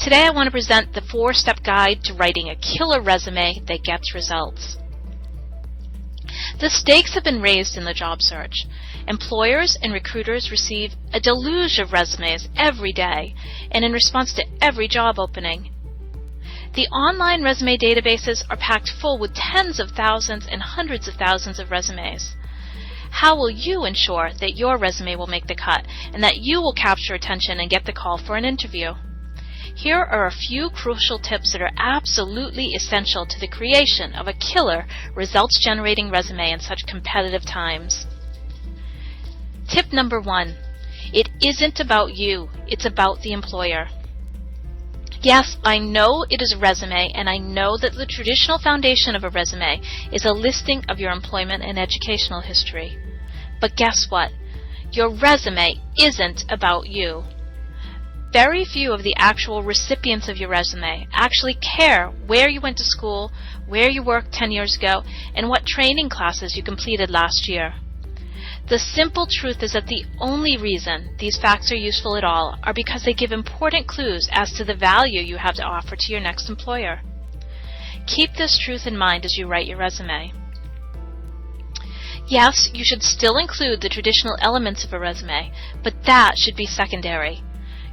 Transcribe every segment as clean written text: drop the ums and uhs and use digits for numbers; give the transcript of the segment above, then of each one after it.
Today I want to present the 4-step guide to writing a killer resume that gets results. The stakes have been raised in the job search. Employers and recruiters receive a deluge of resumes every day and in response to every job opening. The online resume databases are packed full with tens of thousands and hundreds of thousands of resumes. How will you ensure that your resume will make the cut and that you will capture attention and get the call for an interview? Here are a few crucial tips that are absolutely essential to the creation of a killer, results-generating resume in such competitive times. Tip number 1. It isn't about you, it's about the employer. Yes, I know it is a resume, and I know that the traditional foundation of a resume is a listing of your employment and educational history. But guess what? Your resume isn't about you. Very few of the actual recipients of your resume actually care where you went to school, where you worked 10 years ago, and what training classes you completed last year. The simple truth is that the only reason these facts are useful at all are because they give important clues as to the value you have to offer to your next employer. Keep this truth in mind as you write your resume. Yes, you should still include the traditional elements of a resume, but that should be secondary.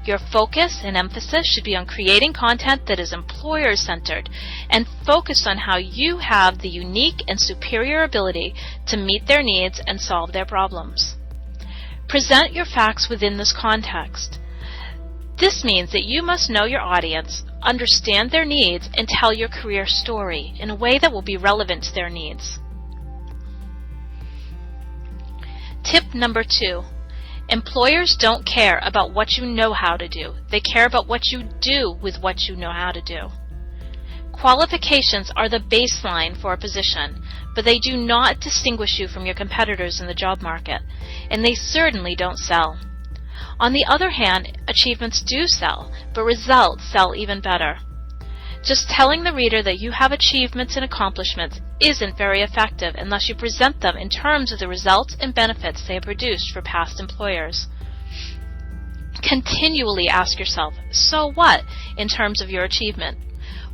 Your focus and emphasis should be on creating content that is employer-centered and focused on how you have the unique and superior ability to meet their needs and solve their problems. Present your facts within this context. This means that you must know your audience, understand their needs, and tell your career story in a way that will be relevant to their needs. Tip number 2. Employers don't care about what you know how to do. They care about what you do with what you know how to do. Qualifications are the baseline for a position, but they do not distinguish you from your competitors in the job market, and they certainly don't sell. On the other hand, achievements do sell, but results sell even better. Just telling the reader that you have achievements and accomplishments isn't very effective unless you present them in terms of the results and benefits they have produced for past employers. Continually ask yourself, so what in terms of your achievement?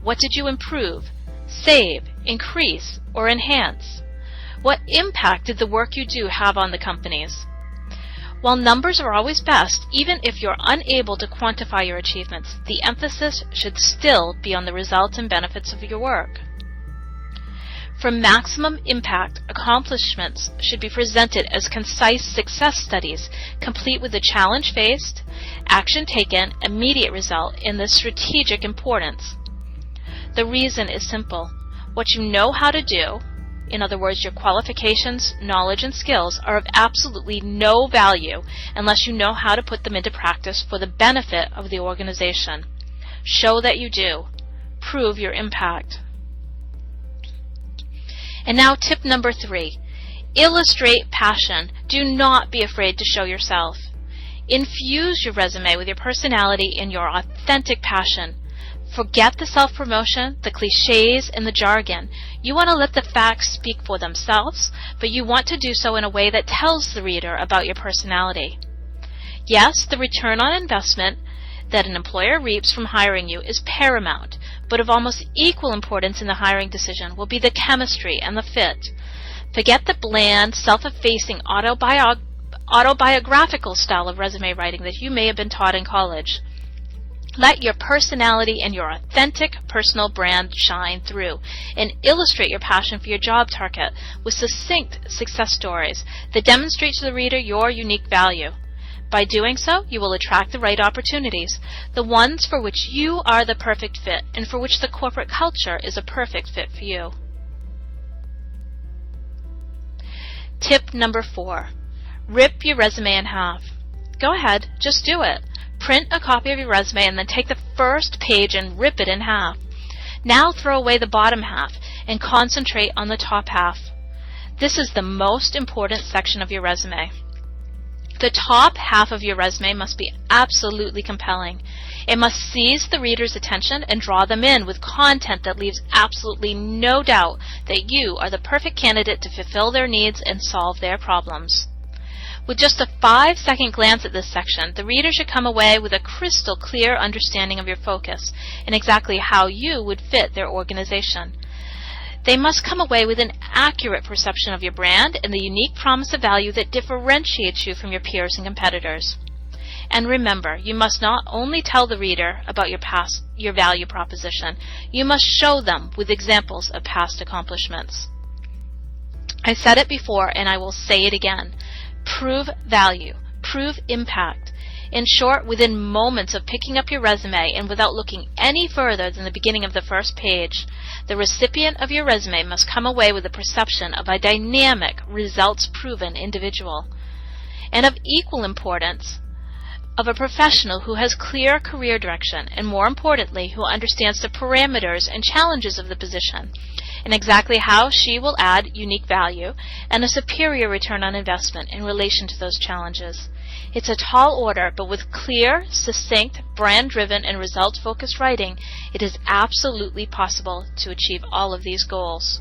What did you improve, save, increase, or enhance? What impact did the work you do have on the companies? While numbers are always best, even if you're unable to quantify your achievements, the emphasis should still be on the results and benefits of your work. For maximum impact, accomplishments should be presented as concise success studies, complete with the challenge faced, action taken, immediate result, and the strategic importance. The reason is simple. What you know how to do, in other words, your qualifications, knowledge, and skills, are of absolutely no value unless you know how to put them into practice for the benefit of the organization. Show that you do. Prove your impact. And now tip number 3. Illustrate passion. Do not be afraid to show yourself. Infuse your resume with your personality and your authentic passion. Forget the self-promotion, the cliches, and the jargon. You want to let the facts speak for themselves, but you want to do so in a way that tells the reader about your personality. Yes, the return on investment that an employer reaps from hiring you is paramount, but of almost equal importance in the hiring decision will be the chemistry and the fit. Forget the bland, self-effacing, autobiographical style of resume writing that you may have been taught in college. Let your personality and your authentic personal brand shine through, and illustrate your passion for your job target with succinct success stories that demonstrate to the reader your unique value. By doing so, you will attract the right opportunities, the ones for which you are the perfect fit and for which the corporate culture is a perfect fit for you. Tip number 4. Rip your resume in half. Go ahead, just do it. Print a copy of your resume and then take the first page and rip it in half. Now throw away the bottom half and concentrate on the top half. This is the most important section of your resume. The top half of your resume must be absolutely compelling. It must seize the reader's attention and draw them in with content that leaves absolutely no doubt that you are the perfect candidate to fulfill their needs and solve their problems. With just a 5-second glance at this section, the reader should come away with a crystal clear understanding of your focus and exactly how you would fit their organization. They must come away with an accurate perception of your brand and the unique promise of value that differentiates you from your peers and competitors. And remember, you must not only tell the reader about your value proposition, you must show them with examples of past accomplishments. I said it before and I will say it again. Prove value. Prove impact. In short, within moments of picking up your resume and without looking any further than the beginning of the first page, the recipient of your resume must come away with the perception of a dynamic, results-proven individual. And of equal importance, of a professional who has clear career direction and, more importantly, who understands the parameters and challenges of the position and exactly how she will add unique value and a superior return on investment in relation to those challenges. It's a tall order, but with clear, succinct, brand-driven, and results-focused writing, it is absolutely possible to achieve all of these goals.